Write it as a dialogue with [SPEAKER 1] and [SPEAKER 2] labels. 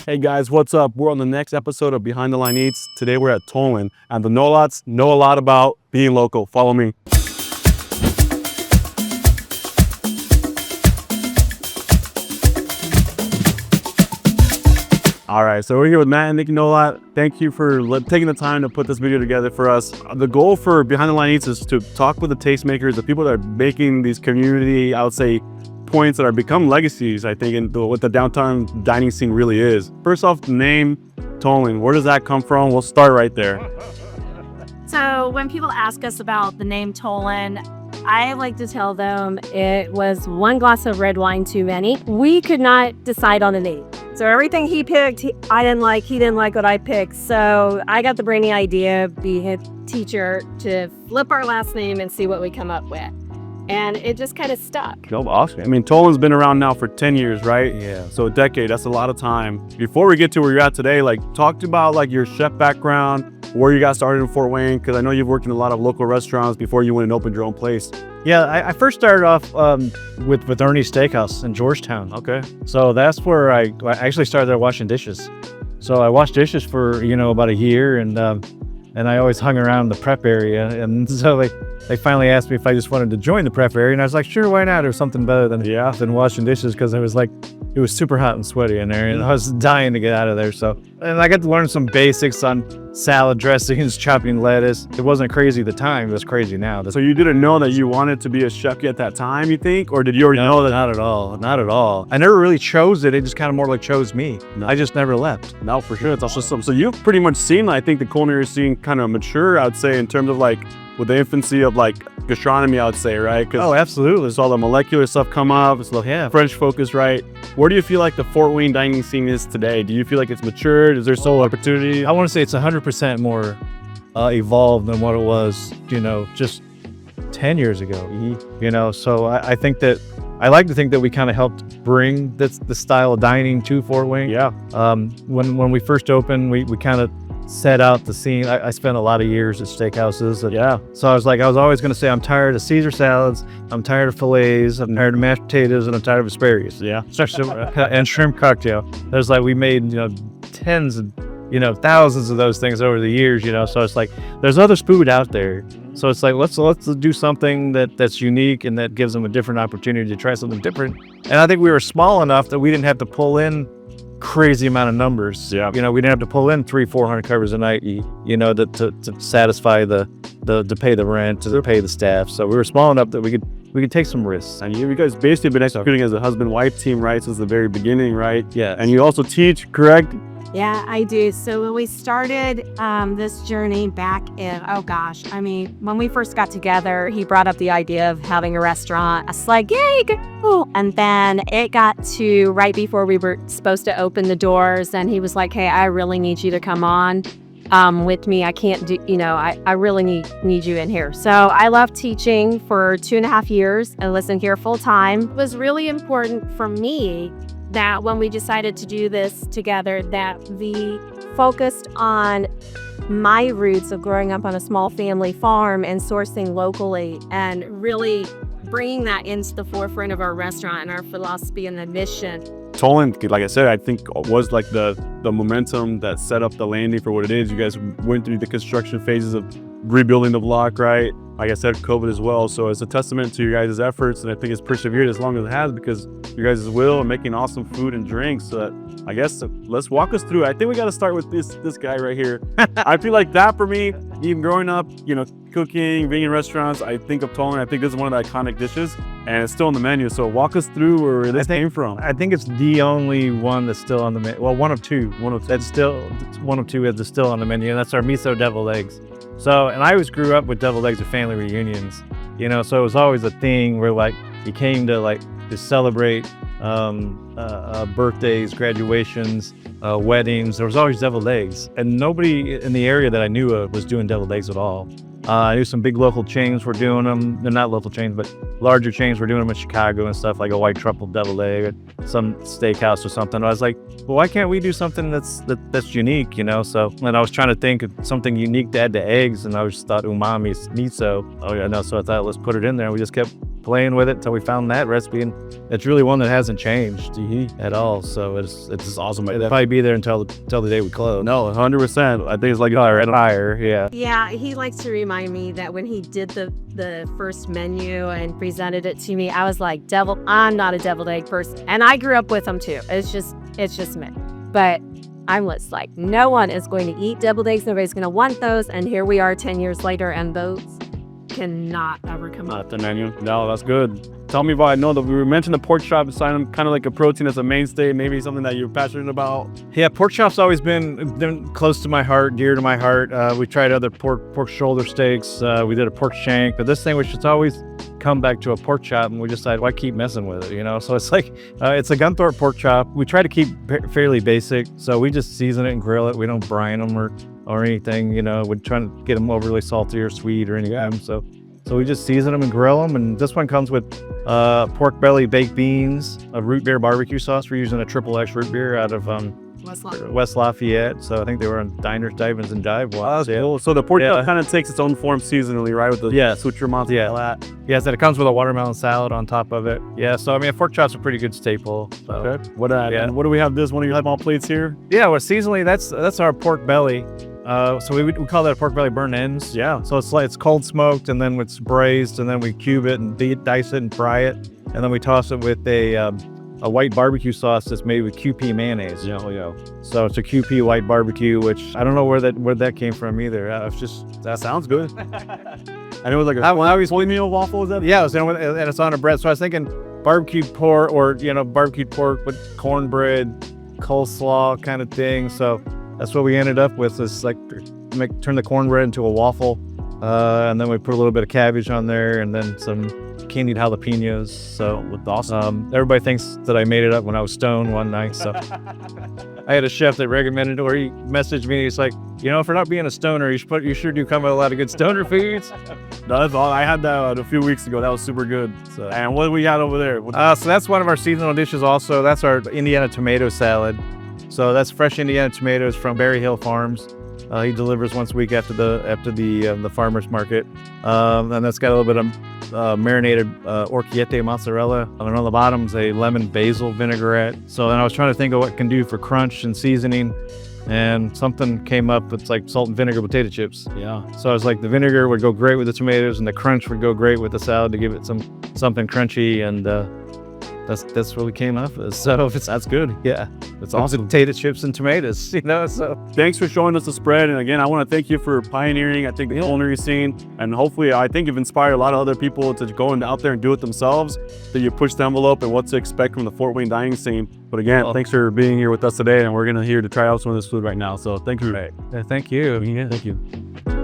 [SPEAKER 1] Hey guys, what's up? We're on the next episode of Behind the Line Eats. Today we're at Tolon, and the know-lots know a lot about being local. Follow me. All right, so we're here with Matt and Nikki Know-a-lot. Thank you for taking the time to put this video together for us. The goal for Behind the Line Eats is to talk with the tastemakers, the people that are making these community, I would say, points that are become legacies, I think, in what the downtown dining scene really is. First off, the name Tolon, where does that come from? We'll start right there.
[SPEAKER 2] So when people ask us about the name Tolon, I like to tell them it was one glass of red wine too many. We could not decide on a name. So everything he picked, I didn't like. He didn't like what I picked. So I got the brainy idea, being a teacher, to flip our last name and see what we come up with. And it just kind of stuck.
[SPEAKER 1] Oh, awesome. I mean, Tolon's been around now for 10 years, right?
[SPEAKER 3] Yeah.
[SPEAKER 1] So a decade, that's a lot of time. Before we get to where you're at today, talk about your chef background, where you got started in Fort Wayne, because I know you've worked in a lot of local restaurants before you went and opened your own place.
[SPEAKER 3] Yeah, I first started off with Ernie's Steakhouse in Georgetown.
[SPEAKER 1] Okay.
[SPEAKER 3] So that's where I actually started there washing dishes. So I washed dishes for, about a year, and I always hung around the prep area. And so they finally asked me if I just wanted to join the prep area, and I was like, sure, why not? There's something better than washing dishes, because it was super hot and sweaty in there, and I was dying to get out of there. So, and I got to learn some basics on salad dressings, chopping lettuce. It wasn't crazy at the time. It was crazy now.
[SPEAKER 1] So you didn't know that you wanted to be a chef at that time, you think? Or did you already know that?
[SPEAKER 3] Not at all. Not at all. I never really chose it. It just kind of more like chose me.
[SPEAKER 1] No.
[SPEAKER 3] I just never left.
[SPEAKER 1] No, for sure. It's also something. So you've pretty much seen, I think, the culinary scene kind of mature, I'd say, in terms of with the infancy of gastronomy, I would say, right?
[SPEAKER 3] Oh, absolutely.
[SPEAKER 1] There's all the molecular stuff come up. It's French focus, right? Where do you feel like the Fort Wayne dining scene is today? Do you feel like it's matured? Is there still opportunity?
[SPEAKER 3] I want to say it's 100% more evolved than what it was, just 10 years ago. So I think that I like to think that we kind of helped bring the style of dining to Fort Wayne.
[SPEAKER 1] Yeah.
[SPEAKER 3] When we first opened, we kind of set out the scene. I spent a lot of years at steakhouses.
[SPEAKER 1] Yeah.
[SPEAKER 3] So I was always going to say, I'm tired of Caesar salads, I'm tired of fillets, I'm tired of mashed potatoes, and I'm tired of asparagus.
[SPEAKER 1] Yeah.
[SPEAKER 3] And shrimp cocktail. We made, tens and, thousands of those things over the years, so it's there's other food out there. So it's let's do something that's unique and that gives them a different opportunity to try something different. And I think we were small enough that we didn't have to pull in crazy amount of numbers.
[SPEAKER 1] Yeah.
[SPEAKER 3] We didn't have to pull in 300-400 covers a night, to satisfy to pay the rent, to pay the staff. So we were small enough that we could take some risks.
[SPEAKER 1] And you guys basically been executing as a husband-wife team, right, since the very beginning, right?
[SPEAKER 3] Yeah.
[SPEAKER 1] And you also teach, correct?
[SPEAKER 2] Yeah, I do. So when we started this journey back in, when we first got together, he brought up the idea of having a restaurant. I was like, yay, cool. And then it got to right before we were supposed to open the doors, and he was like, hey, I really need you to come on with me. I can't do, I really need you in here. So I left teaching for 2.5 years and listened here full time. It was really important for me that when we decided to do this together, that we focused on my roots of growing up on a small family farm and sourcing locally, and really bringing that into the forefront of our restaurant and our philosophy and the mission.
[SPEAKER 1] Tolon, like I said, I think was the momentum that set up the landing for what it is. You guys went through the construction phases of rebuilding the block, right? Like I said, COVID as well. So it's a testament to your guys' efforts, and I think it's persevered as long as it has because you guys' will and making awesome food and drinks. So I guess let's walk us through. I think we got to start with this guy right here. I feel like that for me, even growing up, cooking, being in restaurants, I think of Tolon. I think this is one of the iconic dishes, and it's still on the menu. So walk us through where this came from.
[SPEAKER 3] I think it's the only one that's still on the menu. Well, one of two that's still on the menu, and that's our miso deviled eggs. So, and I always grew up with deviled eggs at family reunions, so it was always a thing where you came to celebrate birthdays, graduations, weddings. There was always deviled eggs, and nobody in the area that I knew of was doing deviled eggs at all. I knew some big local chains were doing them. They're not local chains, but larger chains were doing them in Chicago and stuff, like a white truffle deviled egg at some steakhouse or something. I was like, well, why can't we do something that's unique, So, and I was trying to think of something unique to add to eggs, and I just thought umami, miso. Oh yeah, no. So I thought, let's put it in there. And we just kept playing with it until we found that recipe, and it's really one that hasn't changed at all. So it's
[SPEAKER 1] awesome.
[SPEAKER 3] It'll probably be there until the day we close.
[SPEAKER 1] No, 100%. I think it's like higher. Yeah.
[SPEAKER 2] Yeah, he likes to remind me that when he did the first menu and presented it to me, I was like, I'm not a deviled egg person. And I grew up with them too. It's just me. But I'm just like, no one is going to eat deviled eggs. Nobody's going to want those. And here we are 10 years later, and those cannot ever come up.
[SPEAKER 1] Not the menu. No, that's good. Tell me about, I know that we mentioned the pork chop is kind of like a protein as a mainstay, maybe something that you're passionate about.
[SPEAKER 3] Yeah, pork chop's always been close to my heart, dear to my heart. We tried other pork shoulder steaks. We did a pork shank, but this thing was just always come back to a pork chop, and we decided, why keep messing with it, So it's like, it's a Gunthorpe pork chop. We try to keep fairly basic, so we just season it and grill it. We don't brine them or anything, We're trying to get them overly salty or sweet or anything. So we just season them and grill them. And this one comes with pork belly, baked beans, a root beer barbecue sauce. We're using a XXX root beer out of West Lafayette. So I think they were on Diners, Dive-Ins, and Dive.
[SPEAKER 1] Oh, that's cool. So the pork chop kind of takes its own form seasonally, right? With the suture mozzarella.
[SPEAKER 3] Yes, and it comes with a watermelon salad on top of it. Yeah, so I mean, pork chop's a pretty good staple. So.
[SPEAKER 1] Okay. What do we have? This one of your small plates here?
[SPEAKER 3] Yeah, well, seasonally, that's our pork belly. So we call that a pork belly burnt ends.
[SPEAKER 1] Yeah.
[SPEAKER 3] So it's cold smoked, and then it's braised, and then we cube it and dice it and fry it, and then we toss it with a white barbecue sauce that's made with QP mayonnaise.
[SPEAKER 1] Yeah.
[SPEAKER 3] So it's a QP white barbecue, which I don't know where that came from either.
[SPEAKER 1] That sounds good. And it was like a fully meal waffle. Is that?
[SPEAKER 3] Yeah, and it's on a bread. So I was thinking barbecued pork, or barbecued pork with cornbread, coleslaw kind of thing. So that's what we ended up with. Is like turn the cornbread into a waffle, and then we put a little bit of cabbage on there, and then some candied jalapenos. So
[SPEAKER 1] with awesome.
[SPEAKER 3] Everybody thinks that I made it up when I was stoned one night. So I had a chef that recommended it, or he messaged me. He's like, for not being a stoner, you sure do come with a lot of good stoner foods.
[SPEAKER 1] No, that's all. I had that a few weeks ago. That was super good. So, and what do we had over there?
[SPEAKER 3] So that's one of our seasonal dishes. Also, that's our Indiana tomato salad. So that's fresh Indiana tomatoes from Berry Hill Farms. He delivers once a week after the farmers market, and that's got a little bit of marinated orchiette mozzarella, and on the bottom's a lemon basil vinaigrette. So then I was trying to think of what can do for crunch and seasoning, and something came up with like salt and vinegar potato chips.
[SPEAKER 1] Yeah.
[SPEAKER 3] So I was like, the vinegar would go great with the tomatoes, and the crunch would go great with the salad to give it something crunchy, and that's what we came up with. So that's good. Yeah.
[SPEAKER 1] That's awesome.
[SPEAKER 3] Potato chips and tomatoes, so.
[SPEAKER 1] Thanks for showing us the spread. And again, I want to thank you for pioneering, I think, the culinary scene. And hopefully, I think you've inspired a lot of other people to go out there and do it themselves. That you push the envelope and what to expect from the Fort Wayne dining scene. But again, thanks for being here with us today. And we're here to try out some of this food right now. So thank you.
[SPEAKER 3] Thank you.
[SPEAKER 1] Yeah, thank you.